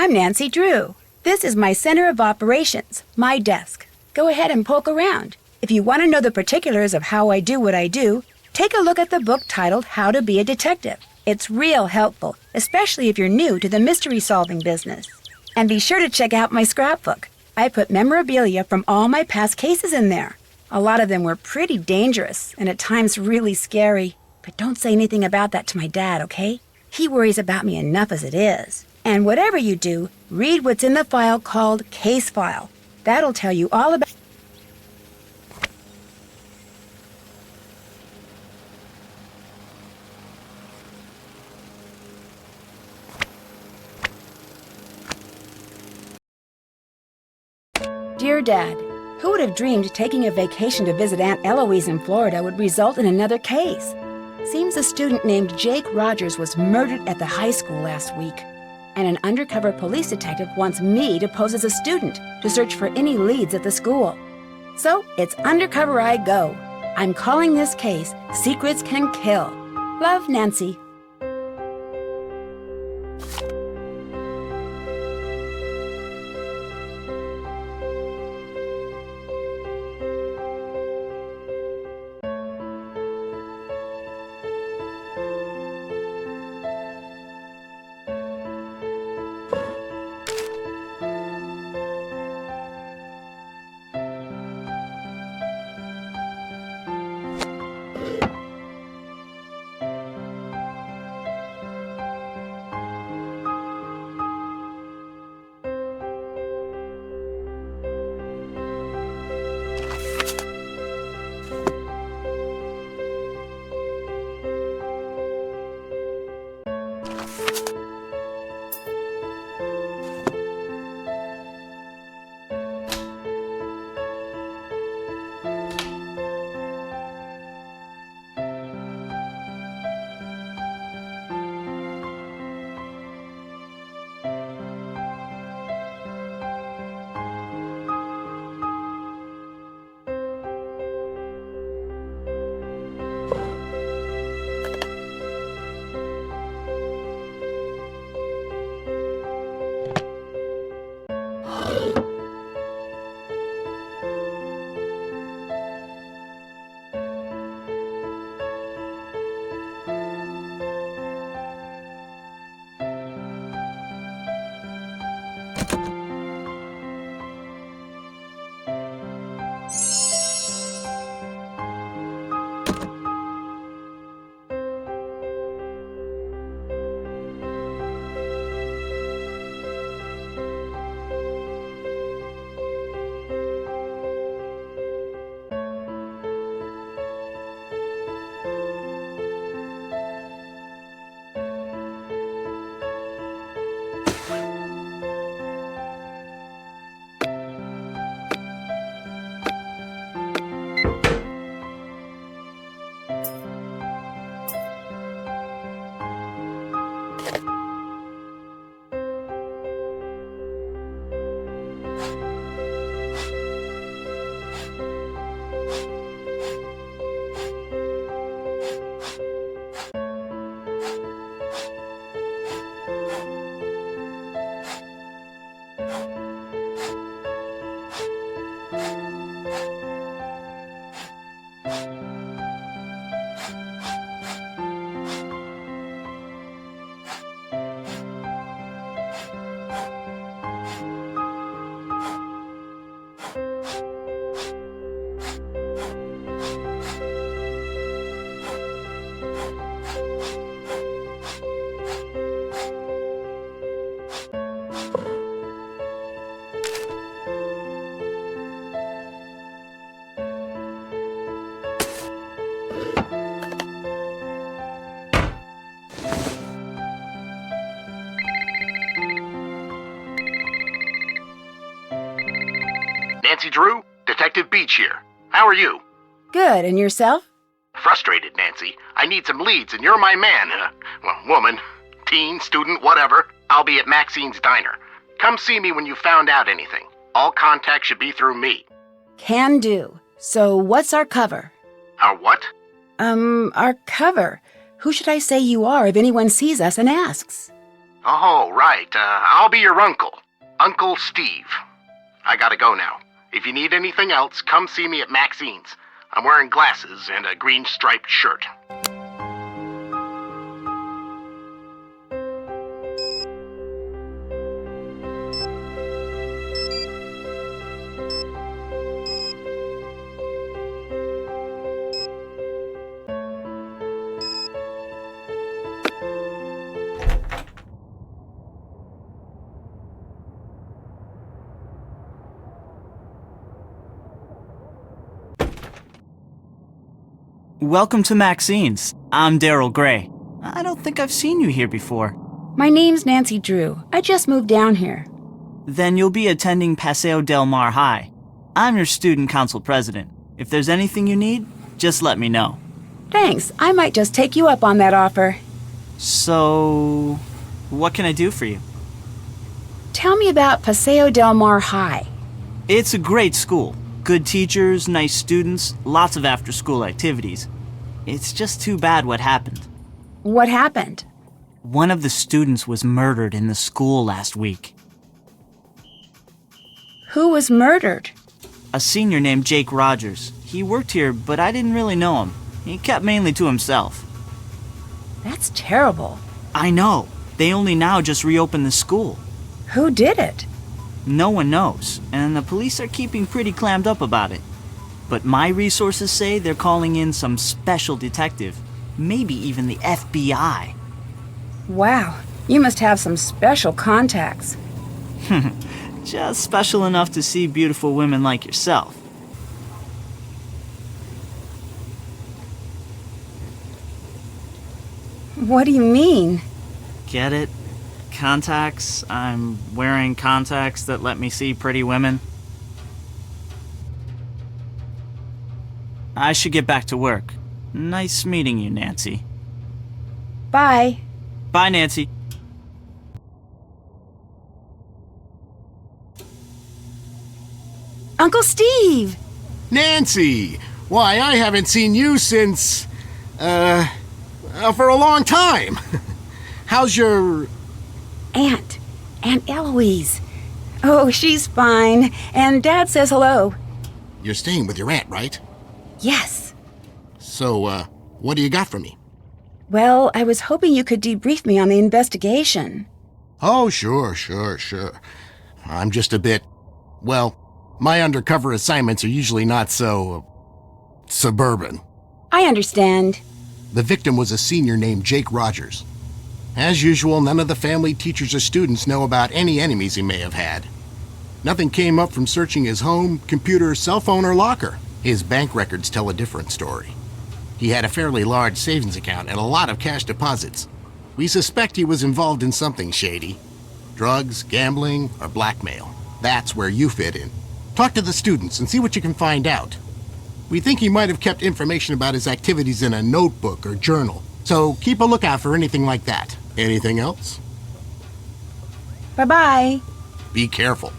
I'm Nancy Drew. This is my center of operations, my desk. Go ahead and poke around. If you want to know the particulars of how I do what I do, take a look at the book titled How to Be a Detective. It's real helpful, especially if you're new to the mystery-solving business. And be sure to check out my scrapbook. I put memorabilia from all my past cases in there. A lot of them were pretty dangerous and at times really scary. But don't say anything about that to my dad, okay? He worries about me enough as it is. And whatever you do, read what's in the file called Case File. That'll tell you all about... Dear Dad, who would have dreamed taking a vacation to visit Aunt Eloise in Florida would result in another case? Seems a student named Jake Rogers was murdered at the high school last week. And an undercover police detective wants me to pose as a student to search for any leads at the school. So it's undercover I go. I'm calling this case Secrets Can Kill. Love, Nancy. Nancy Drew, Detective Beach here. How are you? Good, and yourself? Frustrated, Nancy. I need some leads, and you're my man. Well, woman, teen, student, whatever. I'll be at Maxine's Diner. Come see me when you found out anything. All contact should be through me. Can do. So what's our cover? Our what? Our cover. Who should I say you are if anyone sees us and asks? Oh, right. I'll be your uncle. Uncle Steve. I gotta go now. If you need anything else, come see me at Maxine's. I'm wearing glasses and a green striped shirt. Welcome to Maxine's. I'm Daryl Gray. I don't think I've seen you here before. My name's Nancy Drew. I just moved down here. Then you'll be attending Paseo Del Mar High. I'm your student council president. If there's anything you need, just let me know. Thanks. I might just take you up on that offer. So, what can I do for you? Tell me about Paseo Del Mar High. It's a great school. Good teachers, nice students, lots of after-school activities. It's just too bad what happened. What happened? One of the students was murdered in the school last week. Who was murdered? A senior named Jake Rogers. He worked here, but I didn't really know him. He kept mainly to himself. That's terrible. I know. They only now just reopened the school. Who did it? No one knows, and the police are keeping pretty clammed up about it. But my resources say they're calling in some special detective, maybe even the FBI. Wow, you must have some special contacts. Just special enough to see beautiful women like yourself. What do you mean? Get it? Contacts? I'm wearing contacts that let me see pretty women. I should get back to work. Nice meeting you, Nancy. Bye. Bye, Nancy. Uncle Steve! Nancy! Why, I haven't seen you since, for a long time. How's your... Aunt Eloise. Oh, she's fine. And Dad says hello. You're staying with your aunt, right? Yes. So, what do you got for me? Well, I was hoping you could debrief me on the investigation. Oh, sure. I'm just a bit... Well, my undercover assignments are usually not so... suburban. I understand. The victim was a senior named Jake Rogers. As usual, none of the family, teachers, or students know about any enemies he may have had. Nothing came up from searching his home, computer, cell phone, or locker. His bank records tell a different story. He had a fairly large savings account and a lot of cash deposits. We suspect he was involved in something shady. Drugs, gambling, or blackmail. That's where you fit in. Talk to the students and see what you can find out. We think he might have kept information about his activities in a notebook or journal, so keep a lookout for anything like that. Anything else? Bye-bye. Be careful.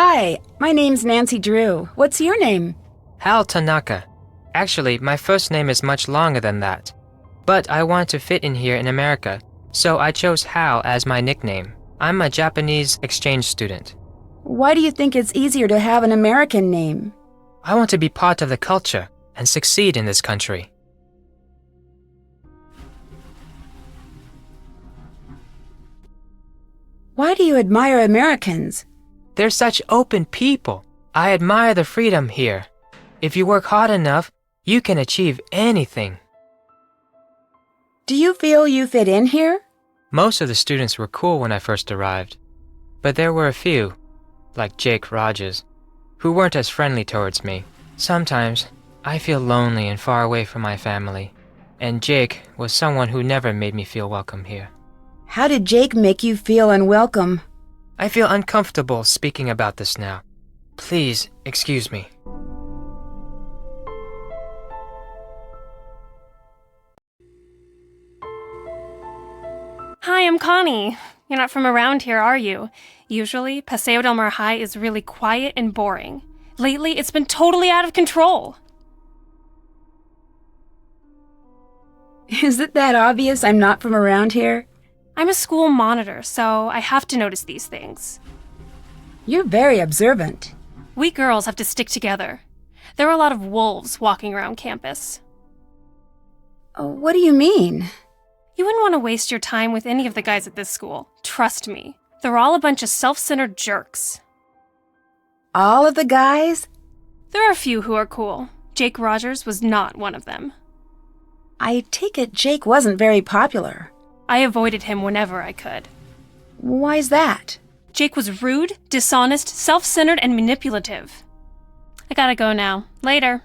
Hi, my name's Nancy Drew. What's your name? Hal Tanaka. Actually, my first name is much longer than that. But I want to fit in here in America, so I chose Hal as my nickname. I'm a Japanese exchange student. Why do you think it's easier to have an American name? I want to be part of the culture and succeed in this country. Why do you admire Americans? They're such open people. I admire the freedom here. If you work hard enough, you can achieve anything. Do you feel you fit in here? Most of the students were cool when I first arrived, but there were a few, like Jake Rogers, who weren't as friendly towards me. Sometimes, I feel lonely and far away from my family, and Jake was someone who never made me feel welcome here. How did Jake make you feel unwelcome? I feel uncomfortable speaking about this now. Please, excuse me. Hi, I'm Connie. You're not from around here, are you? Usually, Paseo del Mar High is really quiet and boring. Lately, it's been totally out of control. Is it that obvious I'm not from around here? I'm a school monitor, so I have to notice these things. You're very observant. We girls have to stick together. There are a lot of wolves walking around campus. What do you mean? You wouldn't want to waste your time with any of the guys at this school. Trust me. They're all a bunch of self-centered jerks. All of the guys? There are a few who are cool. Jake Rogers was not one of them. I take it Jake wasn't very popular. I avoided him whenever I could. Why's that? Jake was rude, dishonest, self-centered, and manipulative. I gotta go now. Later.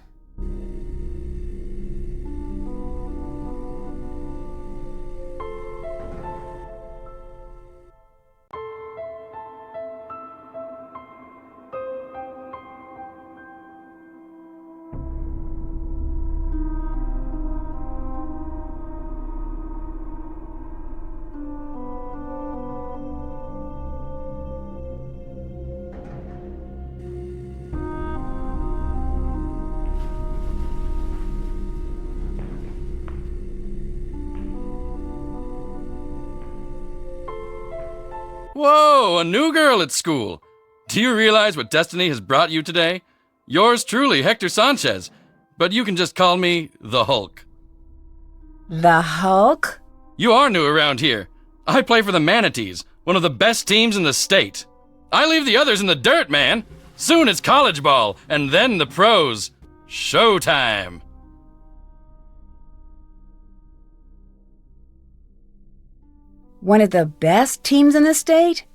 Whoa, a new girl at school. Do you realize what destiny has brought you today? Yours truly, Hector Sanchez. But you can just call me the Hulk. The Hulk? You are new around here. I play for the Manatees, one of the best teams in the state. I leave the others in the dirt, man. Soon it's college ball, and then the pros. Showtime. One of the best teams in the state?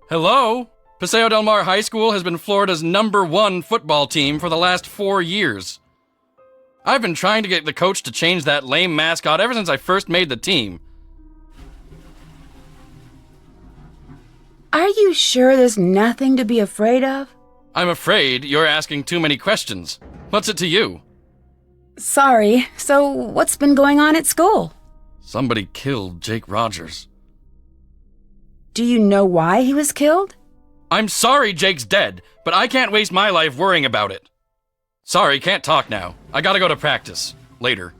Hello? Paseo del Mar High School has been Florida's #1 football team for the last 4 years. I've been trying to get the coach to change that lame mascot ever since I first made the team. Are you sure there's nothing to be afraid of? I'm afraid you're asking too many questions. What's it to you? Sorry, so what's been going on at school? Somebody killed Jake Rogers. Do you know why he was killed? I'm sorry Jake's dead, but I can't waste my life worrying about it. Sorry, can't talk now. I gotta go to practice. Later.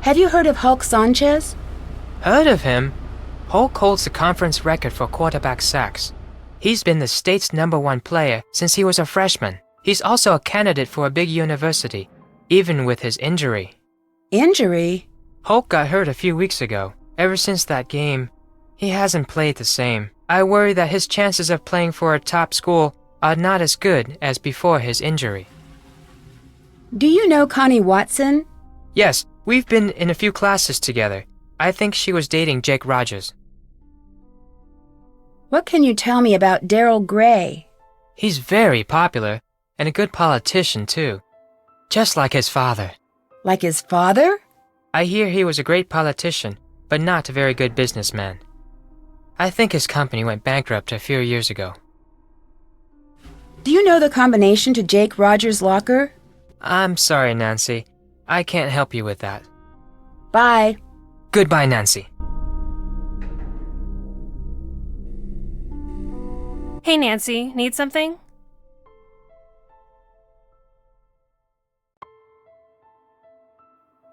Have you heard of Hulk Sanchez? Heard of him? Hulk holds the conference record for quarterback sacks. He's been the state's #1 player since he was a freshman. He's also a candidate for a big university, even with his injury. Injury? Hulk got hurt a few weeks ago. Ever since that game, he hasn't played the same. I worry that his chances of playing for a top school are not as good as before his injury. Do you know Connie Watson? Yes, we've been in a few classes together. I think she was dating Jake Rogers. What can you tell me about Daryl Gray? He's very popular, and a good politician, too. Just like his father. Like his father? I hear he was a great politician, but not a very good businessman. I think his company went bankrupt a few years ago. Do you know the combination to Jake Rogers' locker? I'm sorry, Nancy. I can't help you with that. Bye. Goodbye, Nancy. Hey, Nancy, need something?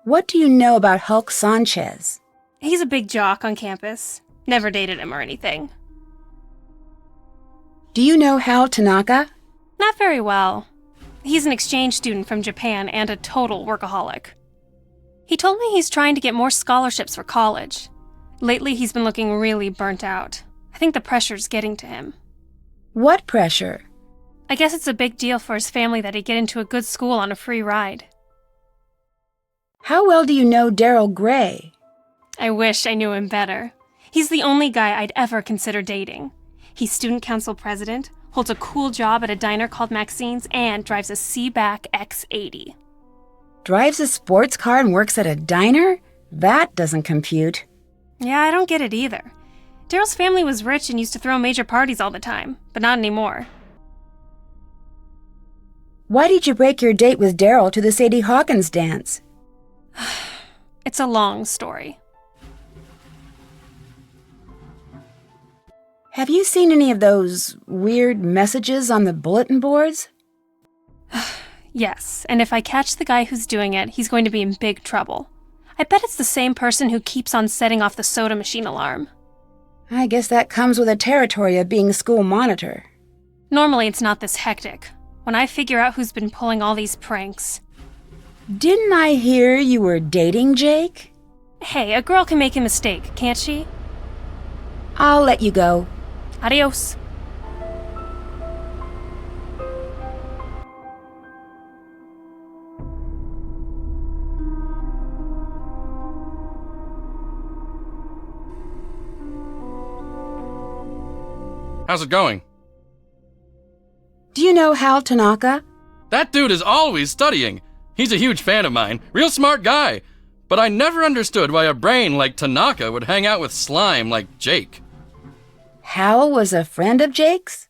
What do you know about Hulk Sanchez? He's a big jock on campus. Never dated him or anything. Do you know Hal Tanaka? Not very well. He's an exchange student from Japan and a total workaholic. He told me he's trying to get more scholarships for college. Lately, he's been looking really burnt out. I think the pressure's getting to him. What pressure? I guess it's a big deal for his family that he get into a good school on a free ride. How well do you know Daryl Gray? I wish I knew him better. He's the only guy I'd ever consider dating. He's student council president, holds a cool job at a diner called Maxine's, and drives a Seaback X80. Drives a sports car and works at a diner? That doesn't compute. Yeah, I don't get it either. Daryl's family was rich and used to throw major parties all the time, but not anymore. Why did you break your date with Daryl to the Sadie Hawkins dance? It's a long story. Have you seen any of those weird messages on the bulletin boards? Yes, and if I catch the guy who's doing it, he's going to be in big trouble. I bet it's the same person who keeps on setting off the soda machine alarm. I guess that comes with the territory of being school monitor. Normally it's not this hectic. When I figure out who's been pulling all these pranks. Didn't I hear you were dating Jake? Hey, a girl can make a mistake, can't she? I'll let you go. Adios. How's it going? Do you know Hal Tanaka? That dude is always studying. He's a huge fan of mine. Real smart guy. But I never understood why a brain like Tanaka would hang out with slime like Jake. Hal was a friend of Jake's?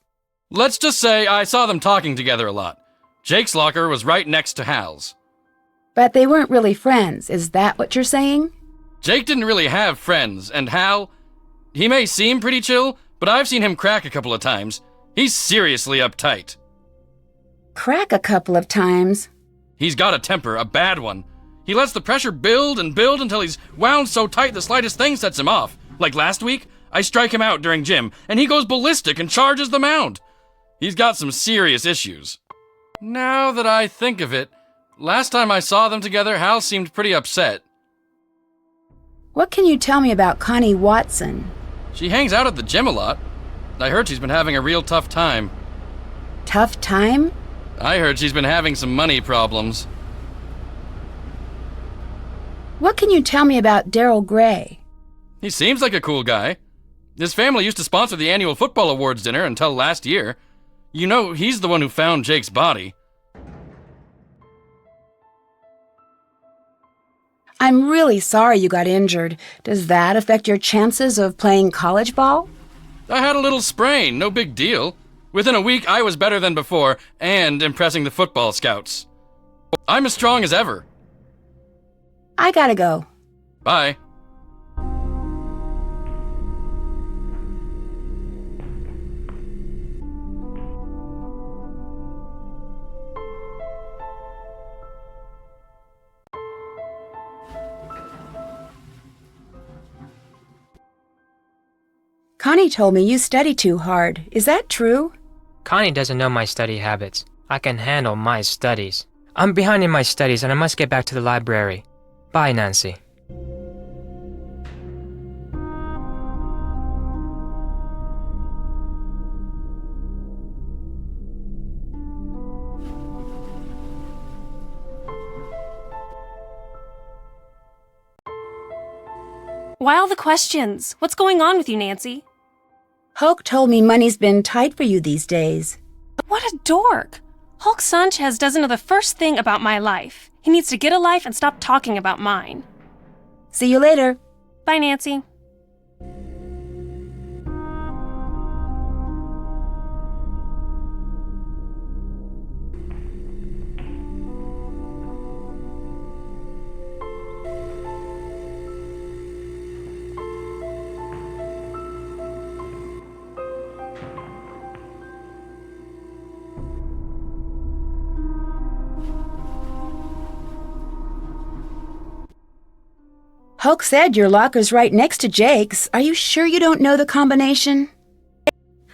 Let's just say I saw them talking together a lot. Jake's locker was right next to Hal's. But they weren't really friends, is that what you're saying? Jake didn't really have friends, and Hal, he may seem pretty chill, but I've seen him crack a couple of times. He's seriously uptight. Crack a couple of times? He's got a temper, a bad one. He lets the pressure build and build until he's wound so tight the slightest thing sets him off. Like last week, I strike him out during gym, and he goes ballistic and charges the mound. He's got some serious issues. Now that I think of it, last time I saw them together, Hal seemed pretty upset. What can you tell me about Connie Watson? She hangs out at the gym a lot. I heard she's been having a real tough time. Tough time? I heard she's been having some money problems. What can you tell me about Daryl Gray? He seems like a cool guy. His family used to sponsor the annual football awards dinner until last year. You know, he's the one who found Jake's body. I'm really sorry you got injured. Does that affect your chances of playing college ball? I had a little sprain, no big deal. Within a week, I was better than before, and impressing the football scouts. I'm as strong as ever. I gotta go. Bye. Connie told me you study too hard. Is that true? Connie doesn't know my study habits. I can handle my studies. I'm behind in my studies and I must get back to the library. Bye, Nancy. Why all the questions? What's going on with you, Nancy? Hulk told me money's been tight for you these days. What a dork! Hulk Sanchez doesn't know the first thing about my life. He needs to get a life and stop talking about mine. See you later. Bye, Nancy. Hulk said your locker's right next to Jake's. Are you sure you don't know the combination?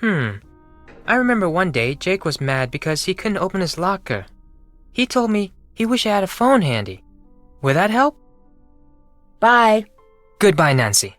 I remember one day Jake was mad because he couldn't open his locker. He told me he wished I had a phone handy. Would that help? Bye. Goodbye, Nancy.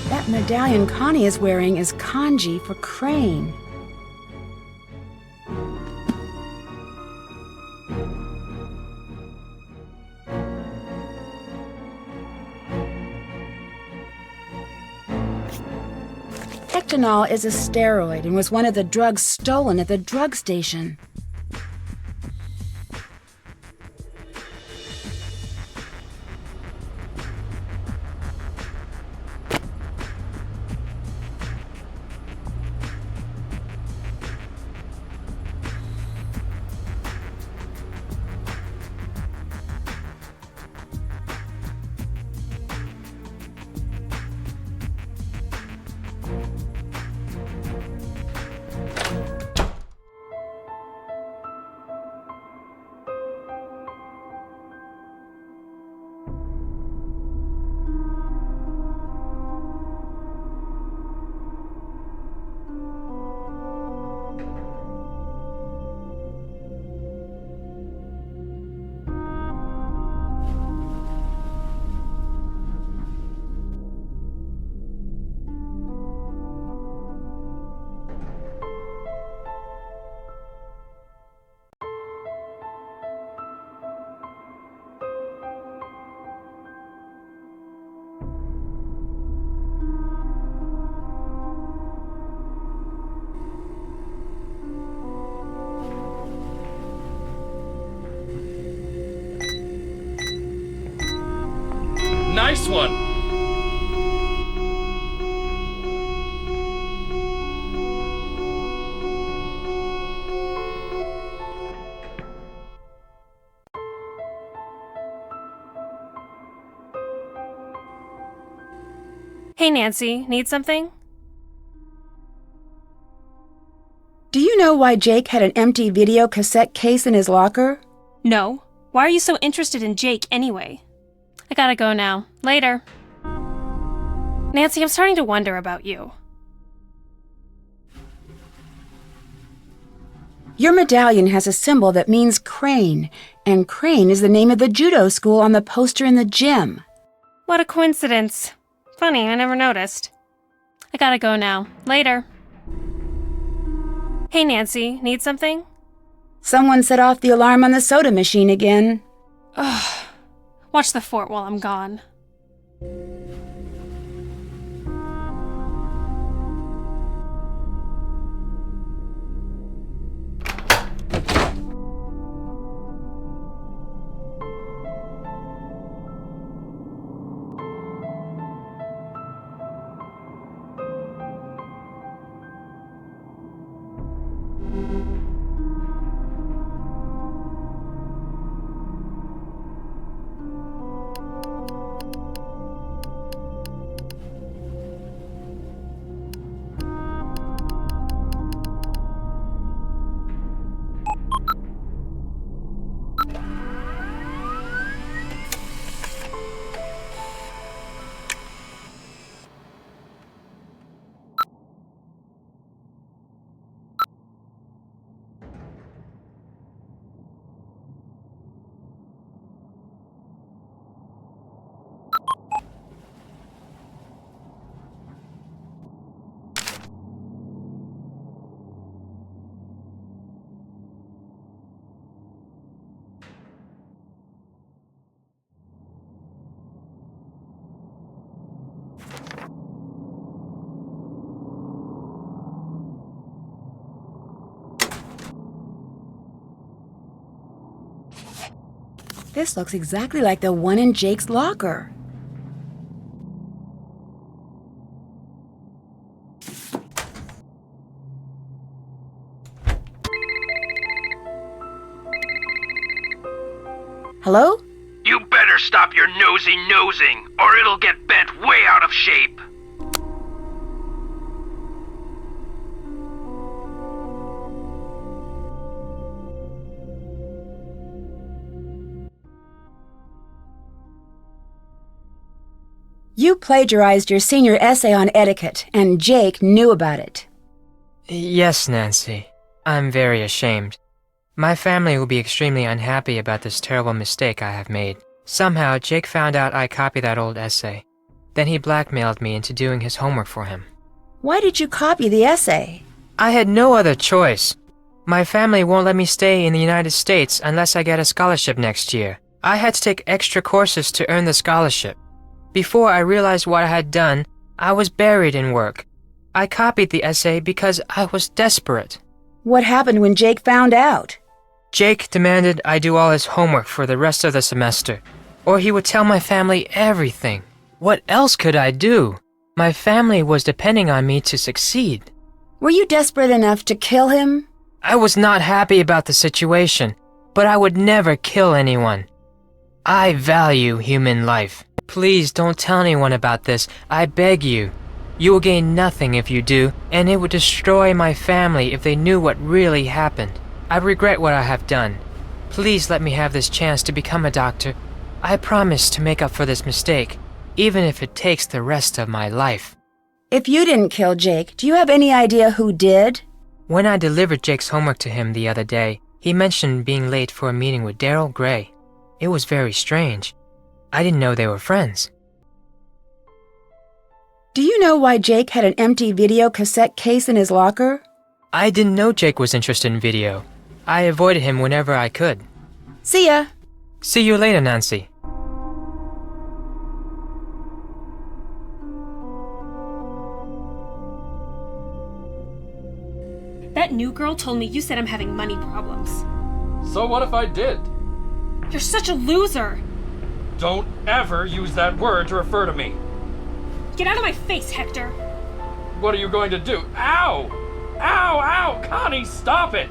That medallion Connie is wearing is kanji for crane. Hectanol is a steroid and was one of the drugs stolen at the drug station. Nice one! Hey, Nancy, need something? Do you know why Jake had an empty video cassette case in his locker? No. Why are you so interested in Jake anyway? I gotta go now. Later. Nancy, I'm starting to wonder about you. Your medallion has a symbol that means crane, and crane is the name of the judo school on the poster in the gym. What a coincidence. Funny, I never noticed. I gotta go now. Later. Hey, Nancy, need something? Someone set off the alarm on the soda machine again. Ugh. Watch the fort while I'm gone. This looks exactly like the one in Jake's locker. Hello? You better stop your nosing, or it'll get bent way out of shape. You plagiarized your senior essay on etiquette, and Jake knew about it. Yes, Nancy. I'm very ashamed. My family will be extremely unhappy about this terrible mistake I have made. Somehow, Jake found out I copied that old essay. Then he blackmailed me into doing his homework for him. Why did you copy the essay? I had no other choice. My family won't let me stay in the United States unless I get a scholarship next year. I had to take extra courses to earn the scholarship. Before I realized what I had done, I was buried in work. I copied the essay because I was desperate. What happened when Jake found out? Jake demanded I do all his homework for the rest of the semester, or he would tell my family everything. What else could I do? My family was depending on me to succeed. Were you desperate enough to kill him? I was not happy about the situation, but I would never kill anyone. I value human life. Please don't tell anyone about this, I beg you. You will gain nothing if you do, and it would destroy my family if they knew what really happened. I regret what I have done. Please let me have this chance to become a doctor. I promise to make up for this mistake, even if it takes the rest of my life. If you didn't kill Jake, do you have any idea who did? When I delivered Jake's homework to him the other day, he mentioned being late for a meeting with Daryl Gray. It was very strange. I didn't know they were friends. Do you know why Jake had an empty video cassette case in his locker? I didn't know Jake was interested in video. I avoided him whenever I could. See ya. See you later, Nancy. That new girl told me you said I'm having money problems. So what if I did? You're such a loser! Don't ever use that word to refer to me. Get out of my face, Hector! What are you going to do? Ow! Ow, ow! Connie, stop it!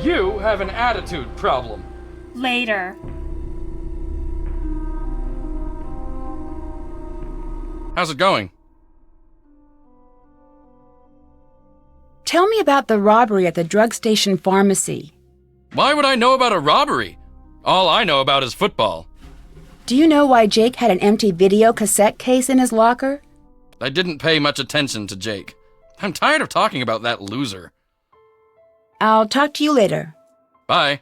You have an attitude problem. Later. How's it going? Tell me about the robbery at the drug station pharmacy. Why would I know about a robbery? All I know about is football. Do you know why Jake had an empty video cassette case in his locker? I didn't pay much attention to Jake. I'm tired of talking about that loser. I'll talk to you later. Bye.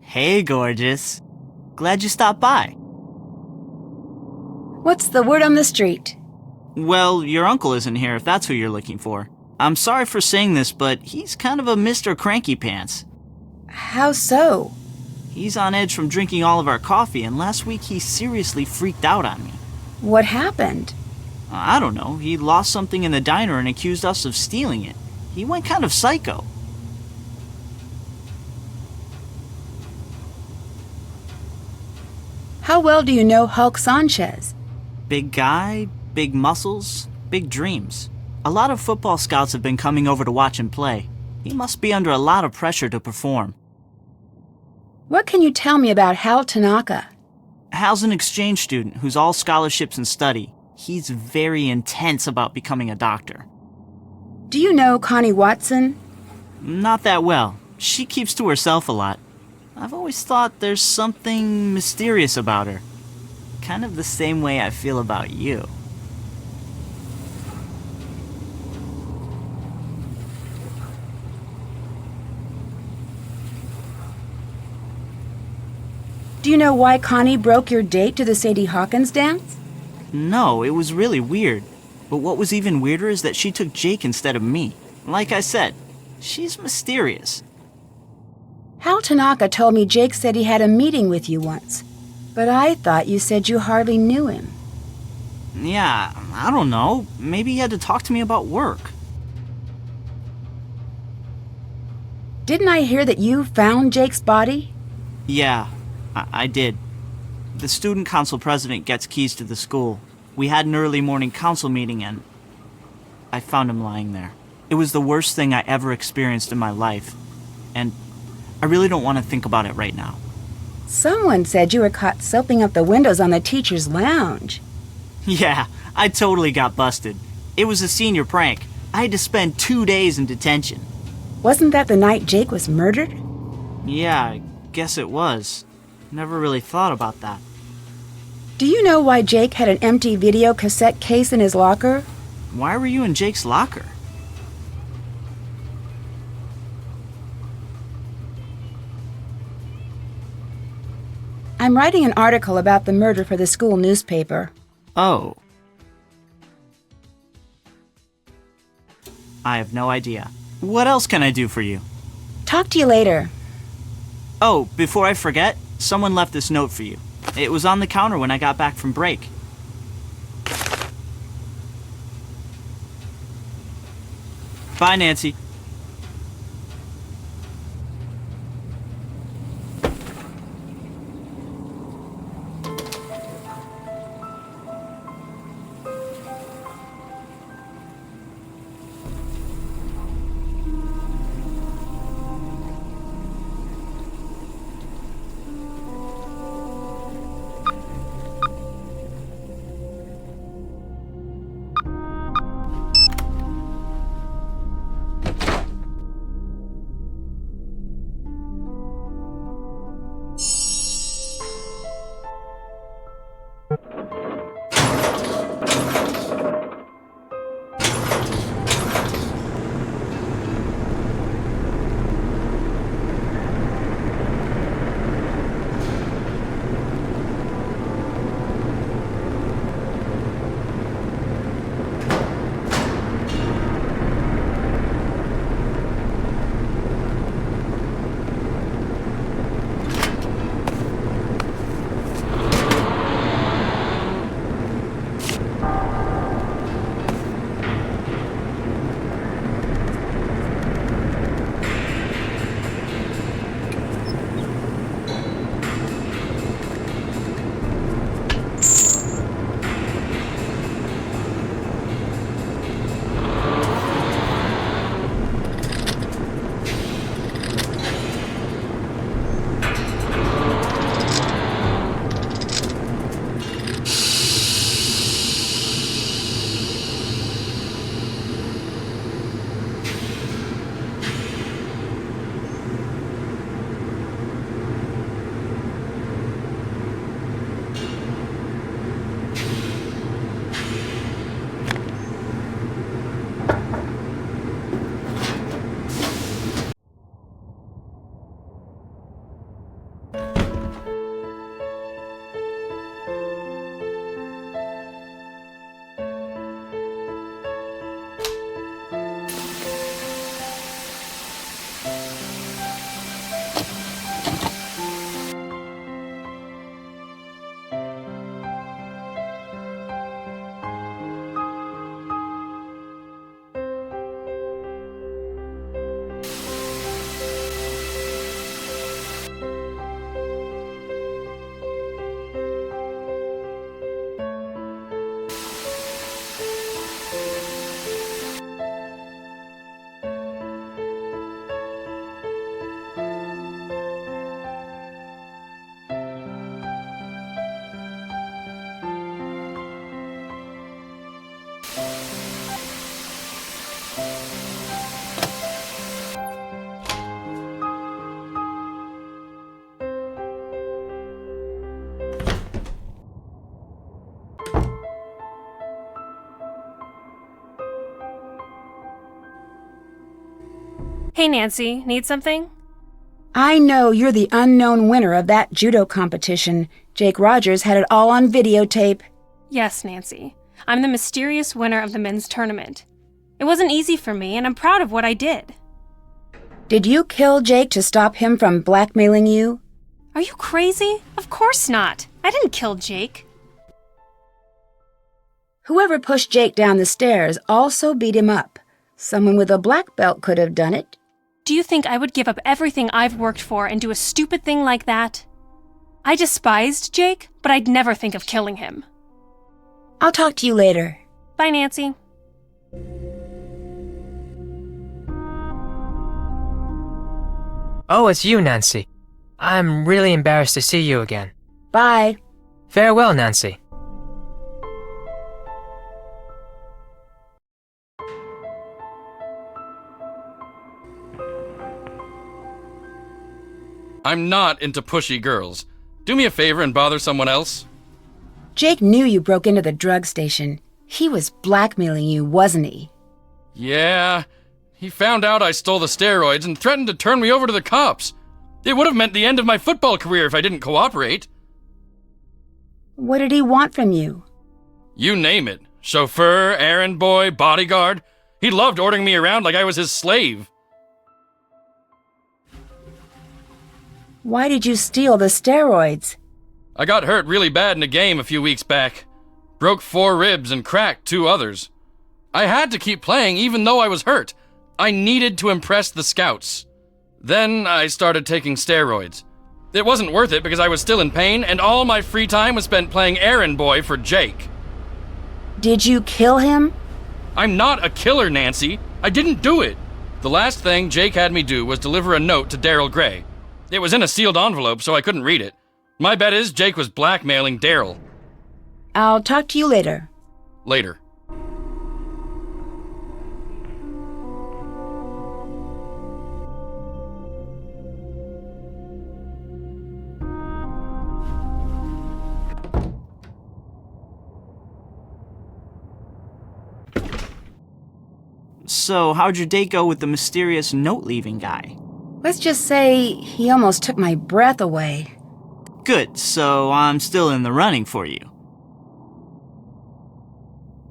Hey, gorgeous. Glad you stopped by. What's the word on the street? Well, your uncle isn't here if that's who you're looking for. I'm sorry for saying this, but he's kind of a Mr. Cranky Pants. How so? He's on edge from drinking all of our coffee, and last week he seriously freaked out on me. What happened? I don't know. He lost something in the diner and accused us of stealing it. He went kind of psycho. How well do you know Hulk Sanchez? Big guy, big muscles, big dreams. A lot of football scouts have been coming over to watch him play. He must be under a lot of pressure to perform. What can you tell me about Hal Tanaka? Hal's an exchange student who's all scholarships and study. He's very intense about becoming a doctor. Do you know Connie Watson? Not that well. She keeps to herself a lot. I've always thought there's something mysterious about her. Kind of the same way I feel about you. Do you know why Connie broke your date to the Sadie Hawkins dance? No, it was really weird. But what was even weirder is that she took Jake instead of me. Like I said, she's mysterious. Hal Tanaka told me Jake said he had a meeting with you once, but I thought you said you hardly knew him. Yeah, I don't know. Maybe he had to talk to me about work. Didn't I hear that you found Jake's body? Yeah, I did. The student council president gets keys to the school. We had an early morning council meeting and I found him lying there. It was the worst thing I ever experienced in my life. And I really don't want to think about it right now. Someone said you were caught soaping up the windows on the teacher's lounge. Yeah, I totally got busted. It was a senior prank. I had to spend 2 days in detention. Wasn't that the night Jake was murdered? Yeah, I guess it was. Never really thought about that. Do you know why Jake had an empty video cassette case in his locker? Why were you in Jake's locker? I'm writing an article about the murder for the school newspaper. Oh. I have no idea. What else can I do for you? Talk to you later. Oh, before I forget, someone left this note for you. It was on the counter when I got back from break. Bye, Nancy. Hey, Nancy, need something? I know you're the unknown winner of that judo competition. Jake Rogers had it all on videotape. Yes, Nancy. I'm the mysterious winner of the men's tournament. It wasn't easy for me, and I'm proud of what I did. Did you kill Jake to stop him from blackmailing you? Are you crazy? Of course not. I didn't kill Jake. Whoever pushed Jake down the stairs also beat him up. Someone with a black belt could have done it. Do you think I would give up everything I've worked for and do a stupid thing like that? I despised Jake, but I'd never think of killing him. I'll talk to you later. Bye, Nancy. Oh, it's you, Nancy. I'm really embarrassed to see you again. Bye. Farewell, Nancy. I'm not into pushy girls. Do me a favor and bother someone else. Jake knew you broke into the drug station. He was blackmailing you, wasn't he? Yeah, he found out I stole the steroids and threatened to turn me over to the cops. It would have meant the end of my football career if I didn't cooperate. What did he want from you? You name it. Chauffeur, errand boy, bodyguard. He loved ordering me around like I was his slave. Why did you steal the steroids? I got hurt really bad in a game a few weeks back. Broke 4 ribs and cracked 2 others. I had to keep playing even though I was hurt. I needed to impress the scouts. Then I started taking steroids. It wasn't worth it because I was still in pain and all my free time was spent playing errand boy for Jake. Did you kill him? I'm not a killer, Nancy. I didn't do it. The last thing Jake had me do was deliver a note to Daryl Gray. It was in a sealed envelope, so I couldn't read it. My bet is Jake was blackmailing Daryl. I'll talk to you later. Later. So, how'd your date go with the mysterious note-leaving guy? Let's just say he almost took my breath away. Good, so I'm still in the running for you.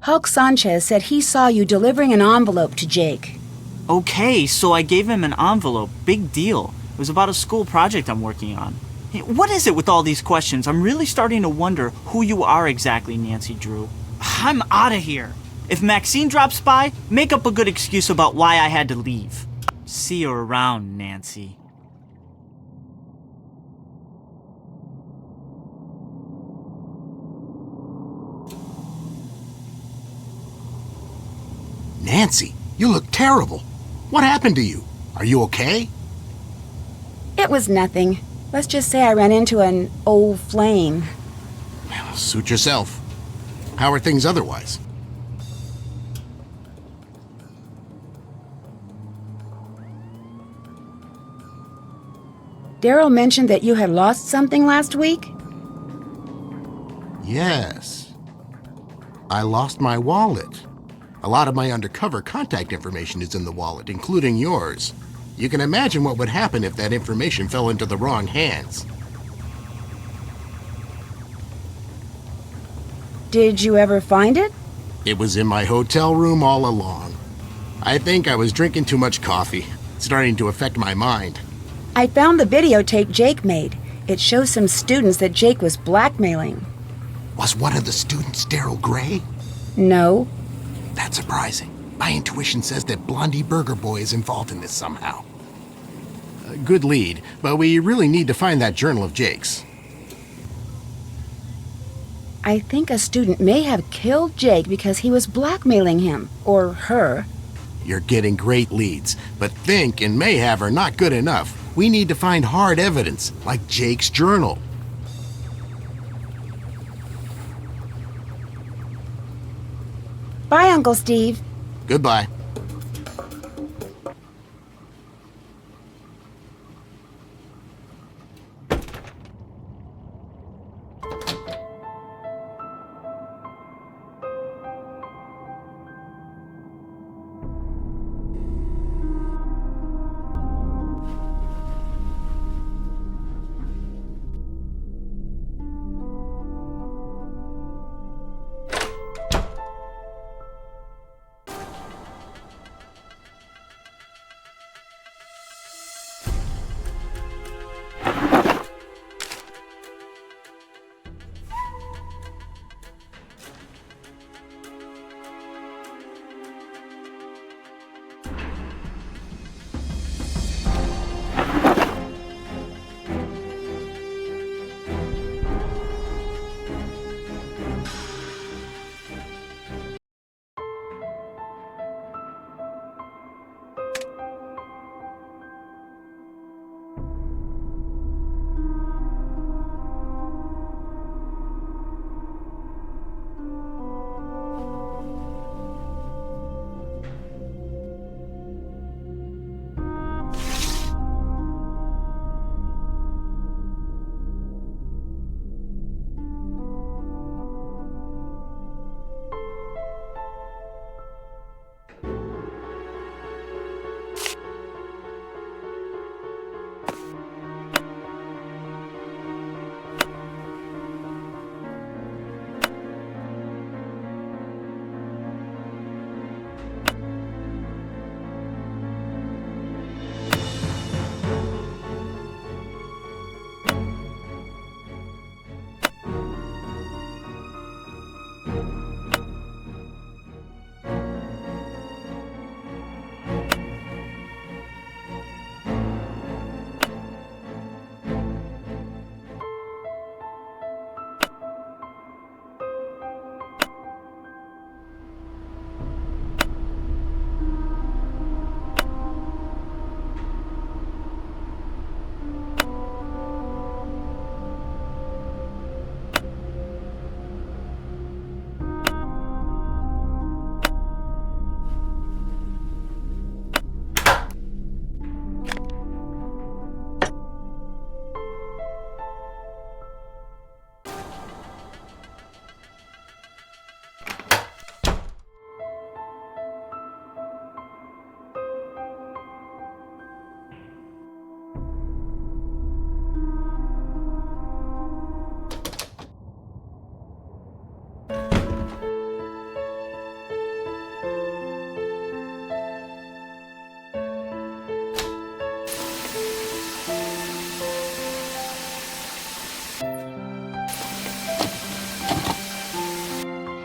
Hulk Sanchez said he saw you delivering an envelope to Jake. Okay, so I gave him an envelope. Big deal. It was about a school project I'm working on. Hey, what is it with all these questions? I'm really starting to wonder who you are exactly, Nancy Drew. I'm out of here. If Maxine drops by, make up a good excuse about why I had to leave. See you around, Nancy. Nancy, you look terrible. What happened to you? Are you okay? It was nothing. Let's just say I ran into an old flame. Suit yourself. How are things otherwise? Daryl mentioned that you had lost something last week? Yes. I lost my wallet. A lot of my undercover contact information is in the wallet, including yours. You can imagine what would happen if that information fell into the wrong hands. Did you ever find it? It was in my hotel room all along. I think I was drinking too much coffee. It's starting to affect my mind. I found the videotape Jake made. It shows some students that Jake was blackmailing. Was one of the students Daryl Gray? No. That's surprising. My intuition says that Blondie Burger Boy is involved in this somehow. Good lead, but we really need to find that journal of Jake's. I think a student may have killed Jake because he was blackmailing him, or her. You're getting great leads, but think and may have are not good enough. We need to find hard evidence, like Jake's journal. Bye, Uncle Steve. Goodbye.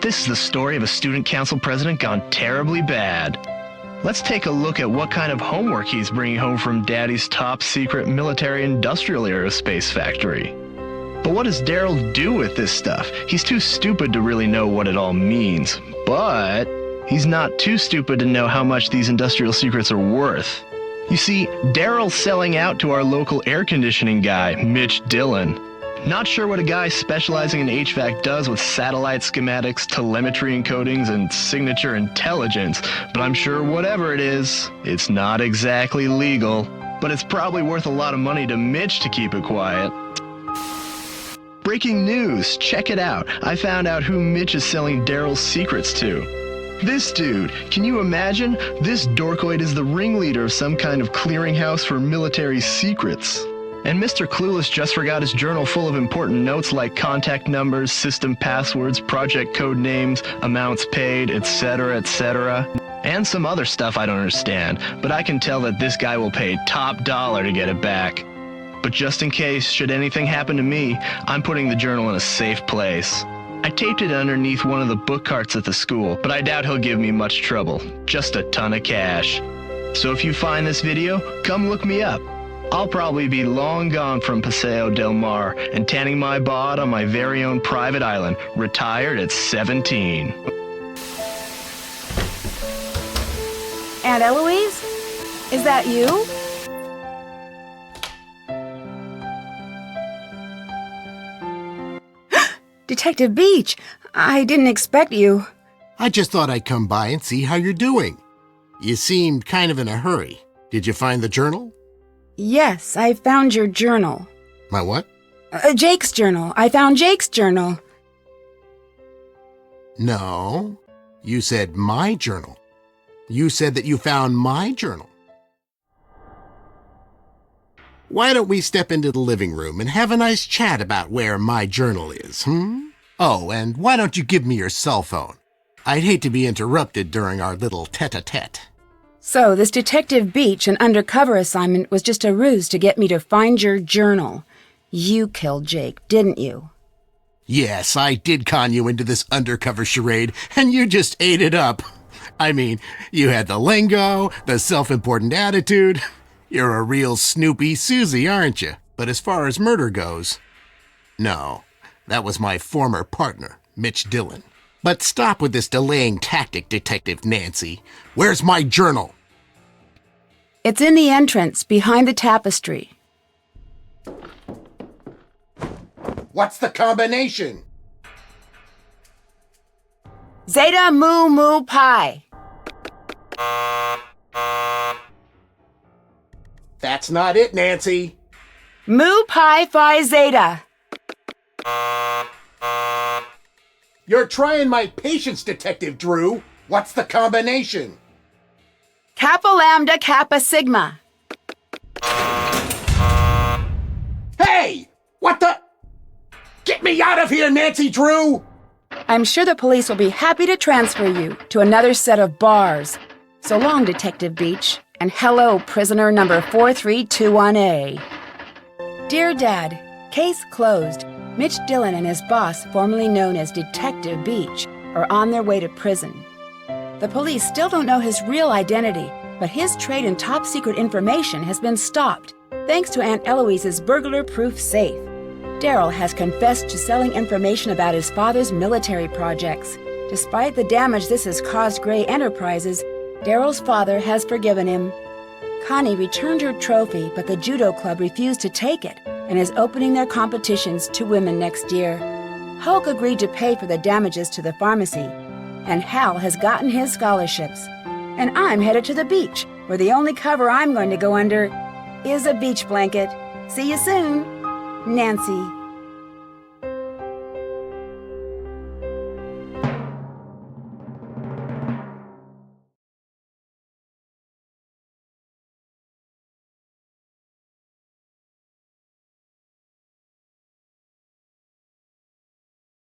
This is the story of a student council president gone terribly bad. Let's take a look at what kind of homework he's bringing home from Daddy's top secret military industrial aerospace factory. But what does Daryl do with this stuff? He's too stupid to really know what it all means. But he's not too stupid to know how much these industrial secrets are worth. You see, Daryl's selling out to our local air conditioning guy, Mitch Dillon. Not sure what a guy specializing in HVAC does with satellite schematics, telemetry encodings, and signature intelligence, but I'm sure whatever it is, it's not exactly legal. But it's probably worth a lot of money to Mitch to keep it quiet. Breaking news, check it out. I found out who Mitch is selling Daryl's secrets to. This dude, can you imagine? This dorkoid is the ringleader of some kind of clearinghouse for military secrets. And Mr. Clueless just forgot his journal full of important notes like contact numbers, system passwords, project code names, amounts paid, etc., etc. And some other stuff I don't understand, but I can tell that this guy will pay top dollar to get it back. But just in case, should anything happen to me, I'm putting the journal in a safe place. I taped it underneath one of the book carts at the school, but I doubt he'll give me much trouble. Just a ton of cash. So if you find this video, come look me up. I'll probably be long gone from Paseo del Mar and tanning my bod on my very own private island, retired at 17. Aunt Eloise? Is that you? Detective Beach, I didn't expect you. I just thought I'd come by and see how you're doing. You seemed kind of in a hurry. Did you find the journal? Yes, I found your journal. My what? Jake's journal. I found Jake's journal. No, you said my journal. You said that you found my journal. Why don't we step into the living room and have a nice chat about where my journal is, Oh, and why don't you give me your cell phone? I'd hate to be interrupted during our little tete-a-tete. So, this Detective Beach and undercover assignment was just a ruse to get me to find your journal. You killed Jake, didn't you? Yes, I did con you into this undercover charade, and you just ate it up. I mean, you had the lingo, the self-important attitude. You're a real Snoopy Susie, aren't you? But as far as murder goes, no, that was my former partner, Mitch Dillon. But stop with this delaying tactic, Detective Nancy. Where's my journal? It's in the entrance, behind the tapestry. What's the combination? Zeta Mu Mu Pi. That's not it, Nancy. Mu Pi Phi Zeta. You're trying my patience, Detective Drew. What's the combination? Kappa Lambda Kappa Sigma. Hey! What the? Get me out of here, Nancy Drew! I'm sure the police will be happy to transfer you to another set of bars. So long, Detective Beach, and hello, prisoner number 4321A. Dear Dad, case closed. Mitch Dillon and his boss, formerly known as Detective Beach, are on their way to prison. The police still don't know his real identity, but his trade in top-secret information has been stopped, thanks to Aunt Eloise's burglar-proof safe. Daryl has confessed to selling information about his father's military projects. Despite the damage this has caused Gray Enterprises, Daryl's father has forgiven him. Connie returned her trophy, but the judo club refused to take it and is opening their competitions to women next year. Hulk agreed to pay for the damages to the pharmacy, and Hal has gotten his scholarships. And I'm headed to the beach, where the only cover I'm going to go under is a beach blanket. See you soon, Nancy.